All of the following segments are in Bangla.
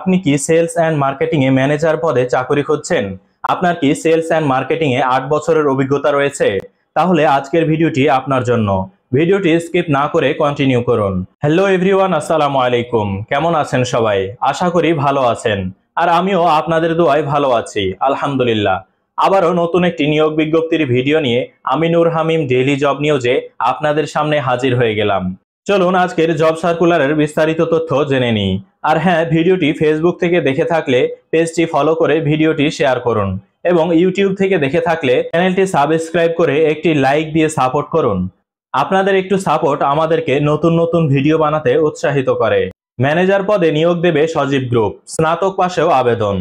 আপনি কি সেলস অ্যান্ড মার্কেটিং এ ম্যানেজার পদে চাকরি খুঁজছেন? আপনার কি সেলস অ্যান্ড মার্কেটিং এ 8 বছরের অভিজ্ঞতা রয়েছে? তাহলে আজকের ভিডিওটি আপনার জন্য। ভিডিওটি স্কিপ না করে কন্টিনিউ করুন। হ্যালো এভরিওয়ান, আসসালামু আলাইকুম। কেমন আছেন সবাই? আশা করি ভালো আছেন। আর আমিও আপনাদের দোয়ায় ভালো আছি, আলহামদুলিল্লাহ। আবারও নতুন একটি নিয়োগ বিজ্ঞপ্তির ভিডিও নিয়ে আমি নূর হামিম ডেইলি জব নিউজে আপনাদের সামনে হাজির হয়ে গেলাম। চলুন আজকের জব সার্কুলারের বিস্তারিত তথ্য জেনে নিই। আর হ্যাঁ, ভিডিওটি ফেসবুক থেকে দেখে থাকলে পেজটি ফলো করে ভিডিওটি শেয়ার করুন এবং ইউটিউব থেকে দেখে থাকলে চ্যানেলটি সাবস্ক্রাইব করে একটি লাইক দিয়ে সাপোর্ট করুন। আপনাদের একটু সাপোর্ট আমাদেরকে নতুন নতুন ভিডিও বানাতে উৎসাহিত করে। ম্যানেজার পদে নিয়োগ দেবে সজীব গ্রুপ, স্নাতক পাশেও আবেদন।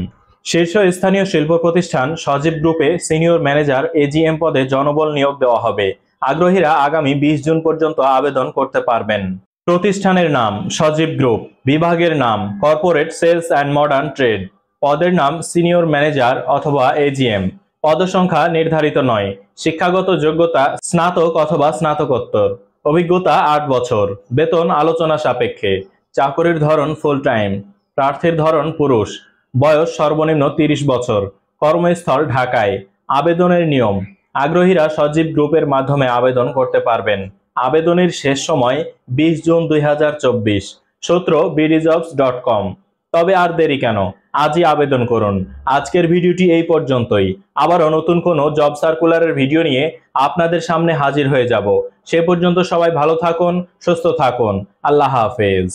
শীর্ষস্থানীয় শিল্প প্রতিষ্ঠান সজীব গ্রুপে সিনিয়র ম্যানেজার এজিএম পদে জনবল নিয়োগ দেওয়া হবে। আগ্রহীরা আগামী 20 জুন পর্যন্ত আবেদন করতে পারবেন। প্রতিষ্ঠানের নাম সজীব গ্রুপ, বিভাগের নাম corporate sales and modern trade, পদের নাম সিনিয়র ম্যানেজার অথবা এজিএম। পদসংখ্যা নির্ধারিত নয়। শিক্ষাগত যোগ্যতা স্নাতক অথবা স্নাতকোত্তর। অভিজ্ঞতা 8 বছর। বেতন আলোচনা সাপেক্ষে। চাকরির ধরন ফুল টাইম। প্রার্থীর ধরন পুরুষ। বয়স সর্বনিম্ন 30 বছর। কর্মস্থল ঢাকায়। আবেদনের নিয়ম: আগ্রহীরা সজীব গ্রুপের মাধ্যমে আবেদন করতে পারবেন। আবেদনের শেষ সময় 20 জুন 2024। সূত্র bdjobs.com। তবে আর দেরি কেন, আজই আবেদন করুন। আজকের ভিডিওটি এই পর্যন্তই। আবারও নতুন কোনো জব সার্কুলারের ভিডিও নিয়ে আপনাদের সামনে হাজির হয়ে যাব। সে পর্যন্ত সবাই ভালো থাকুন, সুস্থ থাকুন। আল্লাহ হাফেজ।